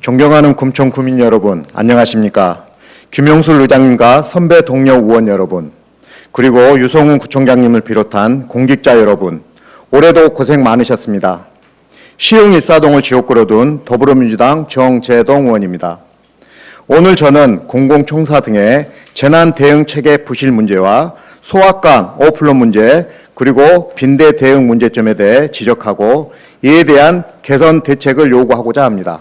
존경하는 금천 구민 여러분, 안녕하십니까? 김용술 의장님과 선배 동료 의원 여러분, 그리고 유성훈 구청장님을 비롯한 공직자 여러분, 올해도 고생 많으셨습니다. 시흥 일사동을 지역구로 둔 더불어민주당 정재동 의원입니다. 오늘 저는 공공청사 등의 재난 대응 체계 부실 문제와 소압관 오플런 문제, 그리고 빈대 대응 문제점에 대해 지적하고 이에 대한 개선 대책을 요구하고자 합니다.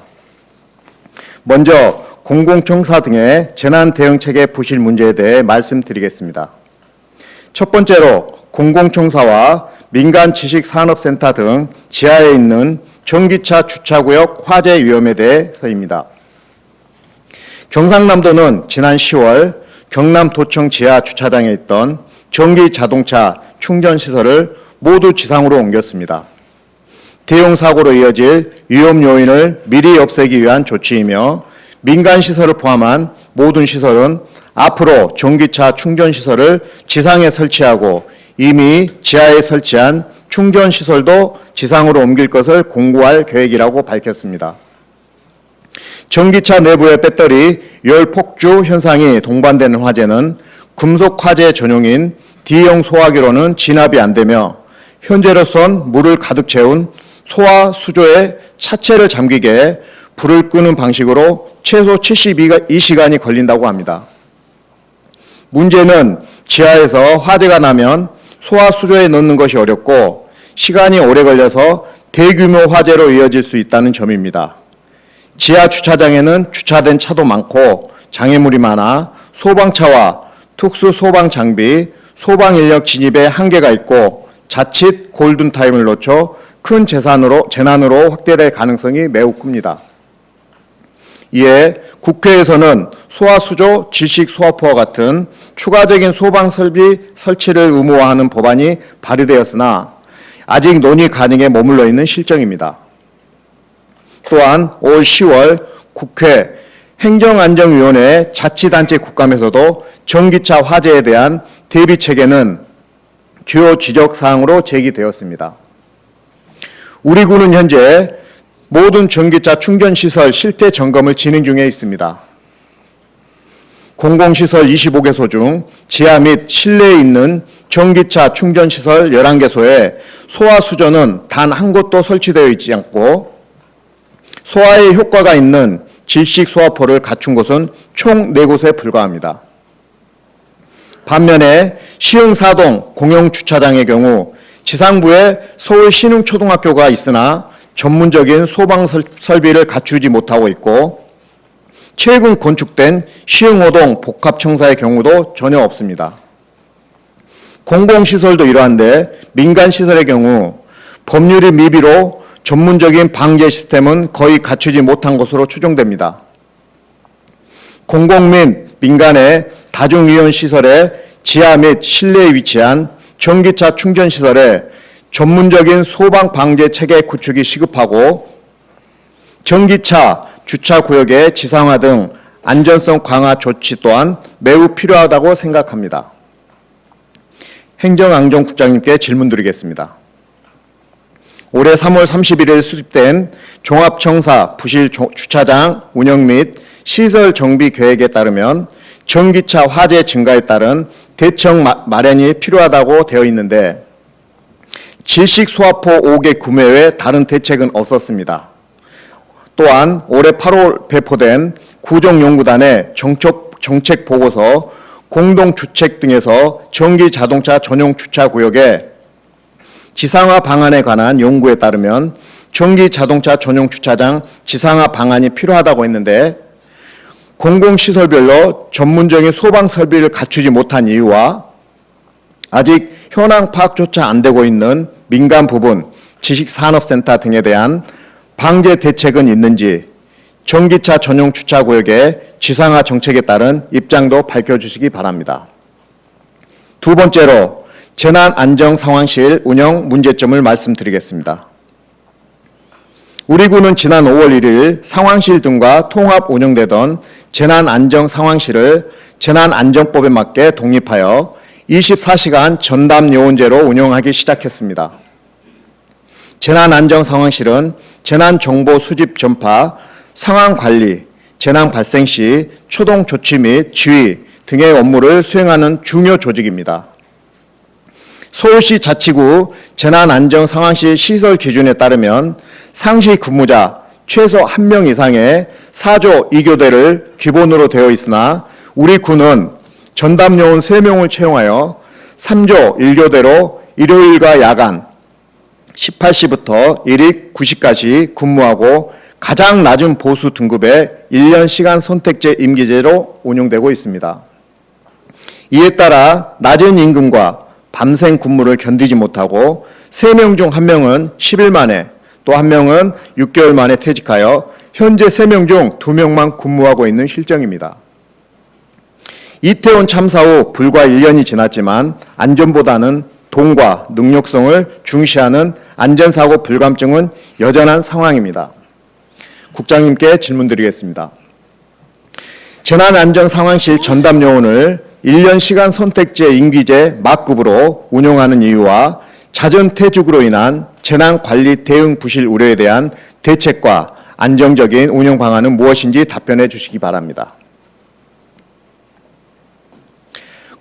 먼저 공공청사 등의 재난 대응 체계 부실 문제에 대해 말씀드리겠습니다. 첫 번째로 공공청사와 민간지식산업센터 등 지하에 있는 전기차 주차구역 화재 위험에 대해서입니다. 경상남도는 지난 10월 경남도청 지하 주차장에 있던 전기 자동차 충전시설을 모두 지상으로 옮겼습니다. 대형 사고로 이어질 위험 요인을 미리 없애기 위한 조치이며 민간시설을 포함한 모든 시설은 앞으로 전기차 충전시설을 지상에 설치하고 이미 지하에 설치한 충전시설도 지상으로 옮길 것을 공고할 계획이라고 밝혔습니다. 전기차 내부의 배터리 열폭주 현상이 동반되는 화재는 금속 화재 전용인 D형 소화기로는 진압이 안 되며 현재로선 물을 가득 채운 소화 수조의 차체를 잠기게 불을 끄는 방식으로 최소 72시간이 걸린다고 합니다. 문제는 지하에서 화재가 나면 소화 수조에 넣는 것이 어렵고 시간이 오래 걸려서 대규모 화재로 이어질 수 있다는 점입니다. 지하 주차장에는 주차된 차도 많고 장애물이 많아 소방차와 특수 소방 장비, 소방 인력 진입에 한계가 있고 자칫 골든타임을 놓쳐 큰 재난으로 확대될 가능성이 매우 큽니다. 이에 국회에서는 소화수조 질식소화포와 같은 추가적인 소방 설비 설치를 의무화하는 법안이 발의되었으나 아직 논의 가능에 머물러 있는 실정입니다. 또한 올 10월 국회 행정안전위원회 자치단체 국감에서도 전기차 화재에 대한 대비 체계는 주요 지적사항으로 제기되었습니다. 우리 군은 현재 모든 전기차 충전시설 실태 점검을 진행 중에 있습니다. 공공시설 25개소 중 지하 및 실내에 있는 전기차 충전시설 11개소에 소화수조는 단 한 곳도 설치되어 있지 않고 소화에 효과가 있는 질식소화포를 갖춘 곳은 총 4곳에 불과합니다. 반면에 시흥사동 공영주차장의 경우 지상부에 서울 신흥초등학교가 있으나 전문적인 소방 설비를 갖추지 못하고 있고 최근 건축된 시흥호동 복합청사의 경우도 전혀 없습니다. 공공시설도 이러한데 민간시설의 경우 법률이 미비로 전문적인 방제 시스템은 거의 갖추지 못한 것으로 추정됩니다. 공공 및 민간의 다중이용시설의 지하 및 실내에 위치한 전기차 충전시설에 전문적인 소방 방제 체계 구축이 시급하고 전기차 주차구역의 지상화 등 안전성 강화 조치 또한 매우 필요하다고 생각합니다. 행정안전국장님께 질문드리겠습니다. 올해 3월 31일 수립된 종합청사 부실 주차장 운영 및 시설 정비 계획에 따르면 전기차 화재 증가에 따른 대책 마련이 필요하다고 되어 있는데 질식소화포 5개 구매 외 다른 대책은 없었습니다. 또한 올해 8월 배포된 구정연구단의 정책 보고서 공동주책 등에서 전기자동차 전용 주차구역의 지상화 방안에 관한 연구에 따르면 전기자동차 전용 주차장 지상화 방안이 필요하다고 했는데 공공시설별로 전문적인 소방 설비를 갖추지 못한 이유와 아직 현황 파악조차 안 되고 있는 민간 부분, 지식산업센터 등에 대한 방제 대책은 있는지 전기차 전용 주차구역의 지상화 정책에 따른 입장도 밝혀주시기 바랍니다. 두 번째로 재난안전상황실 운영 문제점을 말씀드리겠습니다. 우리 군은 지난 5월 1일 상황실 등과 통합 운영되던 재난안전상황실을 재난안전법에 맞게 독립하여 24시간 전담요원제로 운영하기 시작했습니다. 재난안전상황실은 재난정보 수집 전파, 상황 관리, 재난 발생 시 초동 조치 및 지휘 등의 업무를 수행하는 중요 조직입니다. 서울시 자치구 재난안전상황실 시설 기준에 따르면 상시 근무자 최소 1명 이상의 4조 2교대를 기본으로 되어 있으나 우리 군은 전담요원 3명을 채용하여 3조 1교대로 일요일과 야간 18시부터 일익 9시까지 근무하고 가장 낮은 보수 등급의 1년 시간 선택제 임기제로 운영되고 있습니다. 이에 따라 낮은 임금과 밤샘 근무를 견디지 못하고 3명 중 1명은 10일 만에 또 1명은 6개월 만에 퇴직하여 현재 3명 중 2명만 근무하고 있는 실정입니다. 이태원 참사 후 불과 1년이 지났지만 안전보다는 돈과 능력성을 중시하는 안전사고 불감증은 여전한 상황입니다. 국장님께 질문드리겠습니다. 재난안전상황실 전담요원을 1년 시간 선택제 임기제 막급으로 운용하는 이유와 잦은 퇴직으로 인한 재난관리 대응 부실 우려에 대한 대책과 안정적인 운영 방안은 무엇인지 답변해 주시기 바랍니다.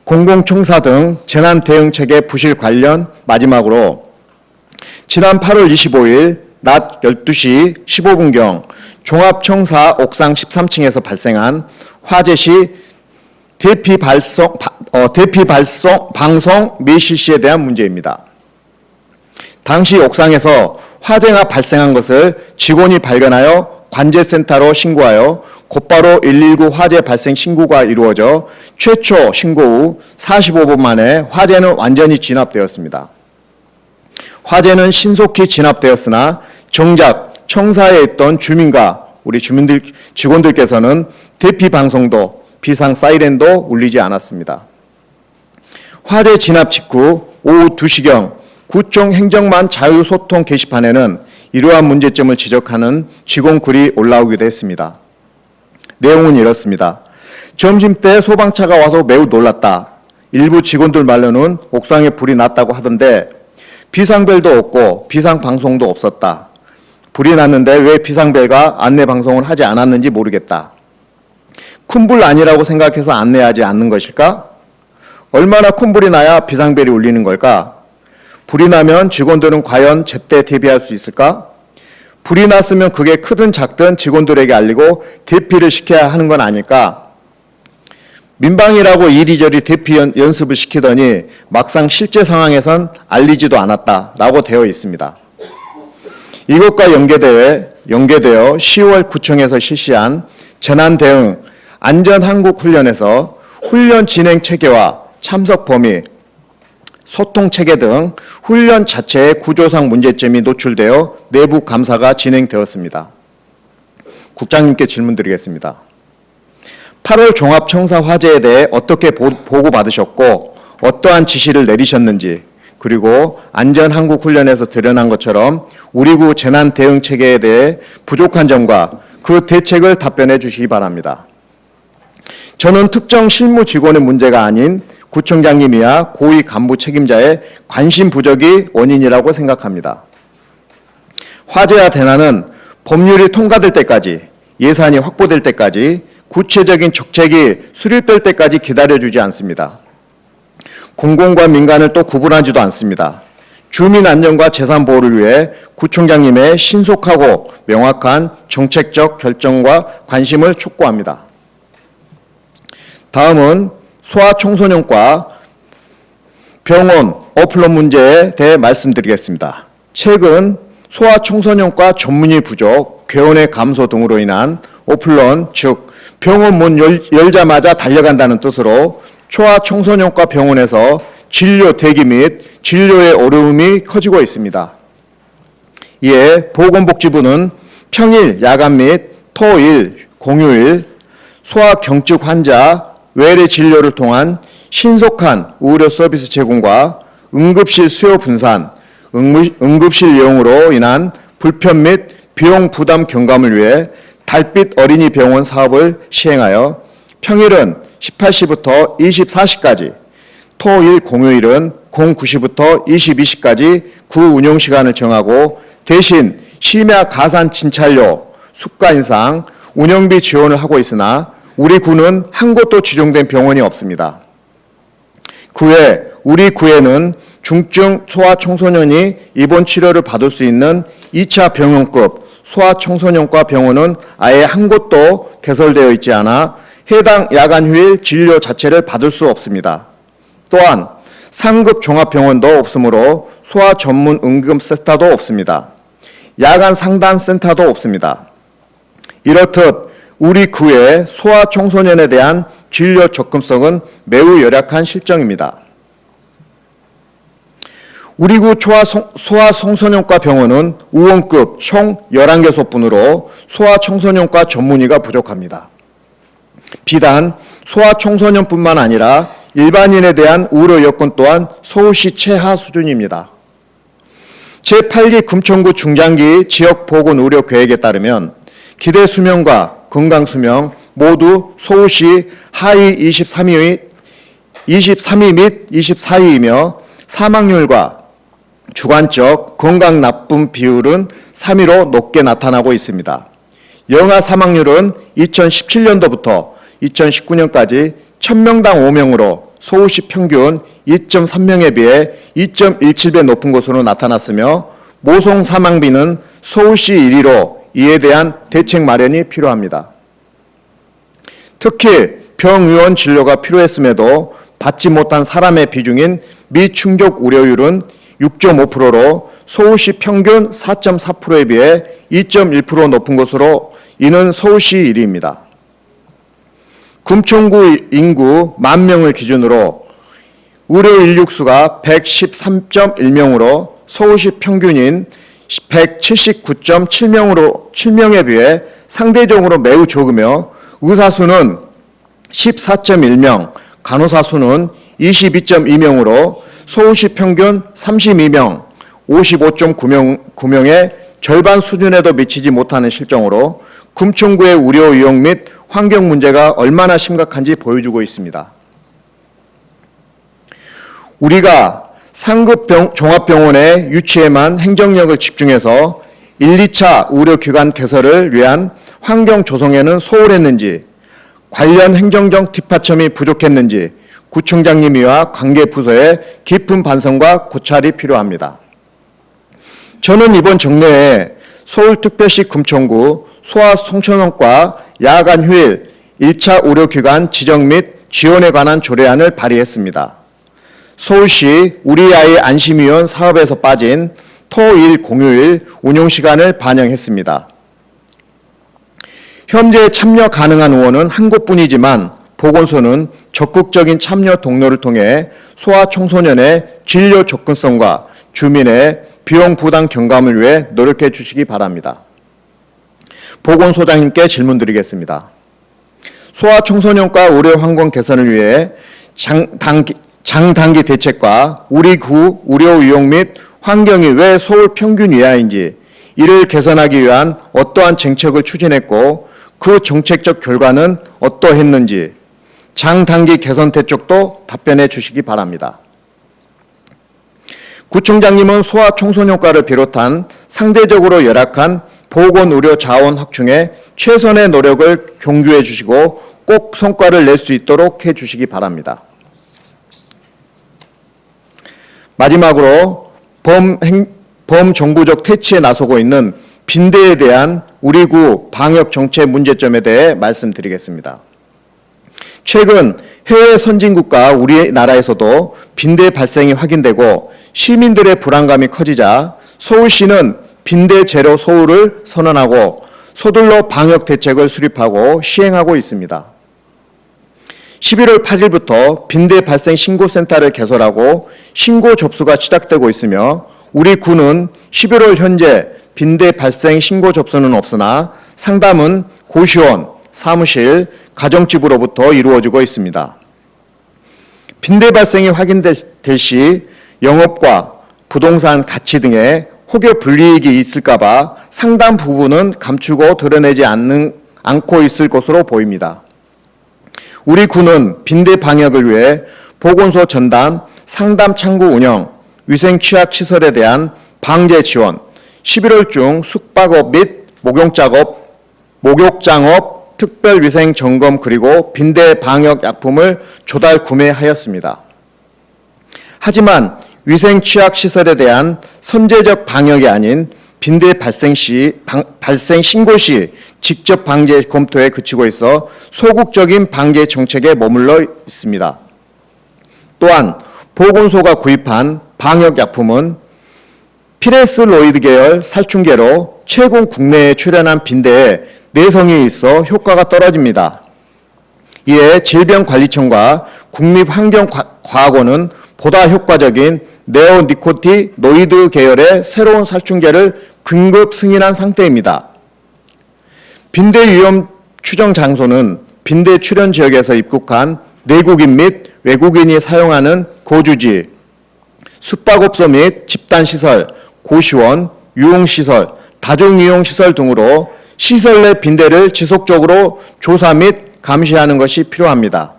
공공청사 등 재난대응체계 부실 관련 마지막으로 지난 8월 25일 낮 12시 15분경 종합청사 옥상 13층에서 발생한 화재 시 대피 방송 및 실시에 대한 문제입니다. 당시 옥상에서 화재가 발생한 것을 직원이 발견하여 관제센터로 신고하여 곧바로 119 화재 발생 신고가 이루어져 최초 신고 후 45분 만에 화재는 완전히 진압되었습니다. 화재는 신속히 진압되었으나 정작 청사에 있던 주민과 우리 직원들께서는 대피 방송도 비상 사이렌도 울리지 않았습니다. 화재 진압 직후 오후 2시경 구청 행정만 자유소통 게시판에는 이러한 문제점을 지적하는 직원 글이 올라오기도 했습니다. 내용은 이렇습니다. 점심때 소방차가 와서 매우 놀랐다. 일부 직원들 말로는 옥상에 불이 났다고 하던데 비상벨도 없고 비상방송도 없었다. 불이 났는데 왜 비상벨과 안내방송을 하지 않았는지 모르겠다. 큰 불 아니라고 생각해서 안내하지 않는 것일까? 얼마나 큰 불이 나야 비상벨이 울리는 걸까? 불이 나면 직원들은 과연 제때 대비할 수 있을까? 불이 났으면 그게 크든 작든 직원들에게 알리고 대피를 시켜야 하는 건 아닐까? 민방위라고 이리저리 대피 연습을 시키더니 막상 실제 상황에선 알리지도 않았다라고 되어 있습니다. 이것과 연계되어 10월 구청에서 실시한 재난대응 안전한국훈련에서 훈련 진행 체계와 참석 범위, 소통 체계 등 훈련 자체의 구조상 문제점이 노출되어 내부 감사가 진행되었습니다. 국장님께 질문드리겠습니다. 8월 종합청사 화재에 대해 어떻게 보고받으셨고 어떠한 지시를 내리셨는지, 그리고 안전한국훈련에서 드러난 것처럼 우리 구 재난대응체계에 대해 부족한 점과 그 대책을 답변해 주시기 바랍니다. 저는 특정 실무 직원의 문제가 아닌 구청장님이야 고위 간부 책임자의 관심 부족이 원인이라고 생각합니다. 화재와 재난은 법률이 통과될 때까지, 예산이 확보될 때까지, 구체적인 정책이 수립될 때까지 기다려주지 않습니다. 공공과 민간을 또 구분하지도 않습니다. 주민 안전과 재산 보호를 위해 구청장님의 신속하고 명확한 정책적 결정과 관심을 촉구합니다. 다음은 소아청소년과 병원, 어플런 문제에 대해 말씀드리겠습니다. 최근 소아청소년과 전문의 부족, 괴원의 감소 등으로 인한 어플런, 즉 병원 문 열자마자 달려간다는 뜻으로 소아청소년과 병원에서 진료 대기 및 진료의 어려움이 커지고 있습니다. 이에 보건복지부는 평일, 야간 및 토일, 공휴일, 소아경증 환자 외래 진료를 통한 신속한 의료 서비스 제공과 응급실 수요 분산, 응급실 이용으로 인한 불편 및 비용 부담 경감을 위해 달빛 어린이 병원 사업을 시행하여 평일은 18시부터 24시까지, 토일, 공휴일은 09시부터 22시까지 구 운영 시간을 정하고 대신 심야 가산 진찰료, 수가 인상, 운영비 지원을 하고 있으나 우리 구는 한 곳도 지정된 병원이 없습니다. 그외 우리 구에는 중증 소아청소년이 입원 치료를 받을 수 있는 2차 병원급 소아청소년과 병원은 아예 한 곳도 개설되어 있지 않아 해당 야간휴일 진료 자체를 받을 수 없습니다. 또한 상급 종합병원도 없으므로 소아 전문 응급센터도 없습니다. 야간 상담센터도 없습니다. 이렇듯 우리 구의 소아 청소년에 대한 진료 접근성은 매우 열악한 실정입니다. 우리 구 소아 청소년과 병원은 의원급 총 11개소뿐으로 소아 청소년과 전문의가 부족합니다. 비단 소아 청소년뿐만 아니라 일반인에 대한 의료 여건 또한 서울시 최하 수준입니다. 제8기 금천구 중장기 지역보건의료계획에 따르면 기대 수명과 건강 수명 모두 서울시 하위 23위 및 24위이며 사망률과 주관적 건강 나쁨 비율은 3위로 높게 나타나고 있습니다. 영아 사망률은 2017년도부터 2019년까지 1000명당 5명으로 서울시 평균 2.3명에 비해 2.17배 높은 것으로 나타났으며 모성 사망비는 서울시 1위로 이에 대한 대책 마련이 필요합니다. 특히 병의원 진료가 필요했음에도 받지 못한 사람의 비중인 미충족 의료율은 6.5%로 서울시 평균 4.4%에 비해 2.1% 높은 것으로 이는 서울시 1위입니다. 금천구 인구 10,000명을 기준으로 의료 인력수가 113.1명으로 서울시 평균인 179.7명에 비해 상대적으로 매우 적으며 의사 수는 14.1명, 간호사 수는 22.2명으로 서울시 평균 32명, 55.9명의 절반 수준에도 미치지 못하는 실정으로 금천구의 의료 이용 및 환경 문제가 얼마나 심각한지 보여주고 있습니다. 우리가 상급 종합병원의 유치에만 행정력을 집중해서 1, 2차 의료기관 개설을 위한 환경 조성에는 소홀했는지, 관련 행정적 뒷받침이 부족했는지 구청장님과 관계 부서의 깊은 반성과 고찰이 필요합니다. 저는 이번 정례에 서울특별시 금천구 소아청소년과 야간 휴일 1차 의료기관 지정 및 지원에 관한 조례안을 발의했습니다. 서울시 우리 아이 안심위원 사업에서 빠진 토, 일, 공휴일 운용시간을 반영했습니다. 현재 참여 가능한 의원은 한 곳뿐이지만 보건소는 적극적인 참여 동료를 통해 소아청소년의 진료 접근성과 주민의 비용 부담 경감을 위해 노력해 주시기 바랍니다. 보건소장님께 질문드리겠습니다. 소아청소년과 의료환경 개선을 위해 장단기 대책과 우리 구 의료 이용 및 환경이 왜 서울 평균 이하인지, 이를 개선하기 위한 어떠한 정책을 추진했고 그 정책적 결과는 어떠했는지 장단기 개선 대책도 답변해 주시기 바랍니다. 구청장님은 소아청소년과를 비롯한 상대적으로 열악한 보건의료 자원 확충에 최선의 노력을 경주해 주시고 꼭 성과를 낼 수 있도록 해 주시기 바랍니다. 마지막으로 범정부적 퇴치에 나서고 있는 빈대에 대한 우리 구 방역 정책 문제점에 대해 말씀드리겠습니다. 최근 해외 선진국과 우리나라에서도 빈대 발생이 확인되고 시민들의 불안감이 커지자 서울시는 빈대 제로 서울을 선언하고 서둘러 방역 대책을 수립하고 시행하고 있습니다. 11월 8일부터 빈대 발생 신고센터를 개설하고 신고 접수가 시작되고 있으며 우리 구는 11월 현재 빈대 발생 신고 접수는 없으나 상담은 고시원, 사무실, 가정집으로부터 이루어지고 있습니다. 빈대 발생이 확인될 시 영업과 부동산 가치 등의 혹여 불이익이 있을까 봐 상당 부분은 감추고 드러내지 않고 있을 것으로 보입니다. 우리 구는 빈대 방역을 위해 보건소 전담 상담 창구 운영, 위생 취약 시설에 대한 방제 지원, 11월 중 숙박업 및 목욕 작업 목욕장업, 특별위생 점검 그리고 빈대 방역 약품을 조달 구매하였습니다. 하지만 위생 취약 시설에 대한 선제적 방역이 아닌 빈대 발생 신고 시 직접 방제 검토에 그치고 있어 소극적인 방제 정책에 머물러 있습니다. 또한 보건소가 구입한 방역약품은 피레슬로이드 계열 살충제로 최근 국내에 출현한 빈대에 내성이 있어 효과가 떨어집니다. 이에 질병관리청과 국립환경과학원은 보다 효과적인 네오니코티노이드 계열의 새로운 살충제를 긴급 승인한 상태입니다. 빈대 위험 추정 장소는 빈대 출현 지역에서 입국한 내국인 및 외국인이 사용하는 거주지, 숙박업소 및 집단시설, 고시원, 유흥시설, 다중이용시설 등으로 시설 내 빈대를 지속적으로 조사 및 감시하는 것이 필요합니다.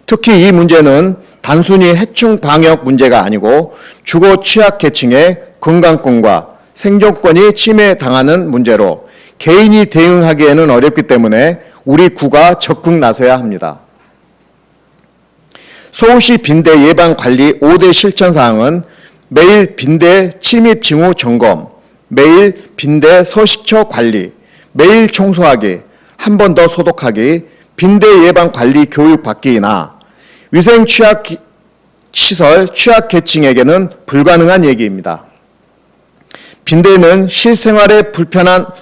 특히 이 문제는 단순히 해충 방역 문제가 아니고 주거 취약 계층의 건강권과 생존권이 침해당하는 문제로 개인이 대응하기에는 어렵기 때문에 우리 구가 적극 나서야 합니다. 서울시 빈대 예방 관리 5대 실천 사항은 매일 빈대 침입 징후 점검, 매일 빈대 서식처 관리, 매일 청소하기, 한 번 더 소독하기, 빈대 예방 관리 교육 받기이나 위생 취약 시설 취약 계층에게는 불가능한 얘기입니다. 빈대는 실생활에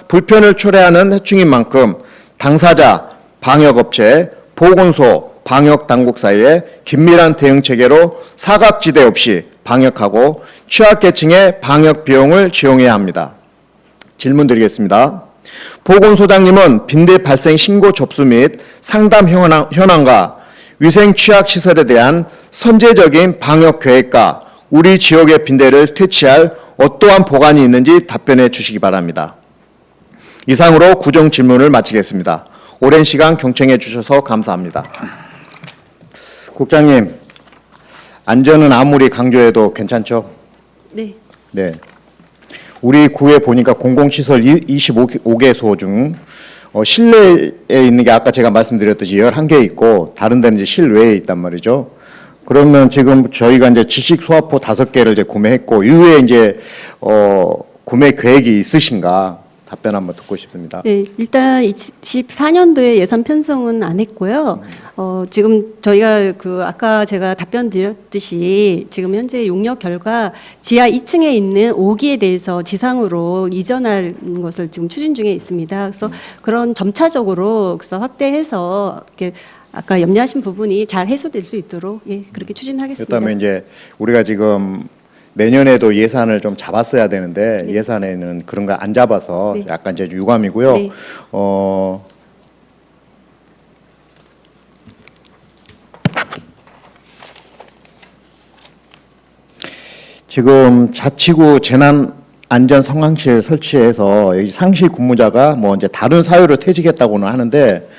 불편을 초래하는 해충인 만큼 당사자, 방역업체, 보건소, 방역당국 사이에 긴밀한 대응 체계로 사각지대 없이 방역하고 취약계층의 방역 비용을 지원해야 합니다. 질문 드리겠습니다. 보건소장님은 빈대 발생 신고 접수 및 상담 현황과 위생 취약 시설에 대한 선제적인 방역 계획과 우리 지역의 빈대를 퇴치할 어떠한 보관이 있는지 답변해 주시기 바랍니다. 이상으로 구정 질문을 마치겠습니다. 오랜 시간 경청해 주셔서 감사합니다. 국장님, 안전은 아무리 강조해도 괜찮죠? 네. 네. 우리 구에 보니까 공공시설 25개소 중 실내에 있는 게 아까 제가 말씀드렸듯이 11개 있고 다른 데는 이제 실외에 있단 말이죠. 그러면 지금 저희가 이제 지식 소화포 5개를 이제 구매했고 이후에 이제 구매 계획이 있으신가 답변 한번 듣고 싶습니다. 네, 일단 24년도에 예산 편성은 안 했고요. 지금 저희가 아까 제가 답변 드렸듯이 지금 현재 용역 결과 지하 2층에 있는 5기에 대해서 지상으로 이전할 것을 지금 추진 중에 있습니다. 그래서 그런 점차적으로 그래서 확대해서 이렇게 아까 염려하신 부분이 잘 해소될 수 있도록 그렇게 추진하겠습니다. 그렇다면 이제 우리가 지금 내년에도 예산을 좀 잡았어야 되는데 네. 예산에는 그런 걸 안 잡아서 네. 약간 이제 유감이고요. 네. 지금 자치구 재난 안전 상황실 설치해서 여기 상시 근무자가 뭐 이제 다른 사유로 퇴직했다고는 하는데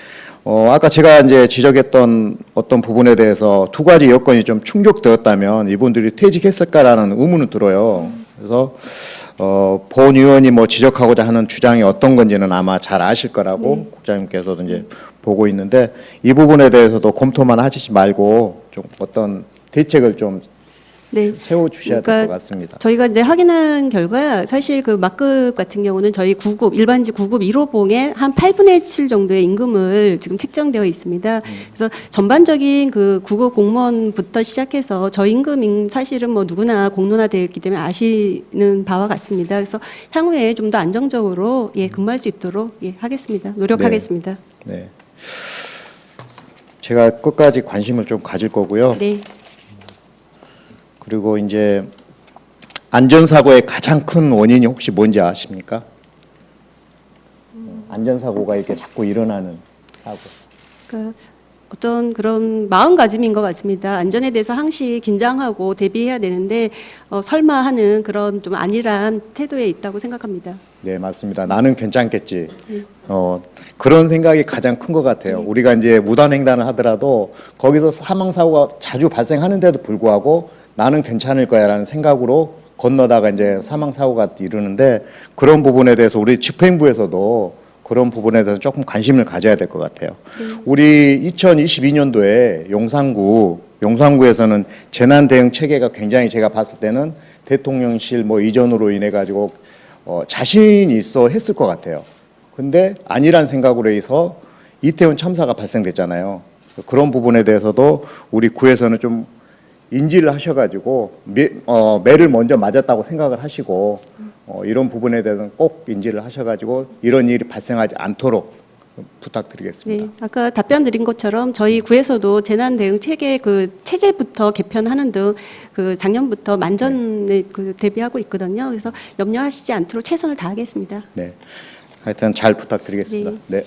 아까 제가 이제 지적했던 어떤 부분에 대해서 두 가지 여건이 좀 충족되었다면 이분들이 퇴직했을까라는 의문은 들어요. 그래서 본 의원이 뭐 지적하고자 하는 주장이 어떤 건지는 아마 잘 아실 거라고 국장님께서도 이제 보고 있는데 이 부분에 대해서도 검토만 하시지 말고 좀 어떤 대책을 좀 세워 주셔야 될 것 같습니다. 저희가 이제 확인한 결과 사실 그 막급 같은 경우는 저희 9급 일반직 9급 1호봉에 한 8분의 7 정도의 임금을 지금 책정되어 있습니다. 그래서 전반적인 그 9급 공무원부터 시작해서 저임금인 사실은 뭐 누구나 공론화되어 있기 때문에 아시는 바와 같습니다. 그래서 향후에 좀 더 안정적으로 근무할 수 있도록 하겠습니다. 노력하겠습니다. 네. 제가 끝까지 관심을 좀 가질 거고요. 네. 그리고 이제 안전사고의 가장 큰 원인이 혹시 뭔지 아십니까? 안전사고가 이렇게 자꾸 일어나는 사고. 그러니까 어떤 그런 마음가짐인 것 같습니다. 안전에 대해서 항시 긴장하고 대비해야 되는데 설마 하는 그런 좀 안일한 태도에 있다고 생각합니다. 네, 맞습니다. 나는 괜찮겠지. 그런 생각이 가장 큰 것 같아요. 우리가 이제 무단횡단을 하더라도 거기서 사망사고가 자주 발생하는데도 불구하고 나는 괜찮을 거야라는 생각으로 건너다가 이제 사망사고가 이르는데 그런 부분에 대해서 우리 집행부에서도 그런 부분에 대해서 조금 관심을 가져야 될 것 같아요. 우리 2022년도에 용산구에서는 재난 대응 체계가 굉장히 제가 봤을 때는 대통령실 뭐 이전으로 인해 가지고 자신 있어 했을 것 같아요. 근데 아니란 생각으로 해서 이태원 참사가 발생됐잖아요. 그런 부분에 대해서도 우리 구에서는 좀 인지를 하셔가지고 매를 먼저 맞았다고 생각을 하시고 이런 부분에 대해서는 꼭 인지를 하셔가지고 이런 일이 발생하지 않도록 부탁드리겠습니다. 네, 아까 답변 드린 것처럼 저희 구에서도 재난 대응 체계 그 체제부터 개편하는 등 그 작년부터 만전에 그 대비하고 있거든요. 그래서 염려하시지 않도록 최선을 다하겠습니다. 네, 하여튼 잘 부탁드리겠습니다. 네.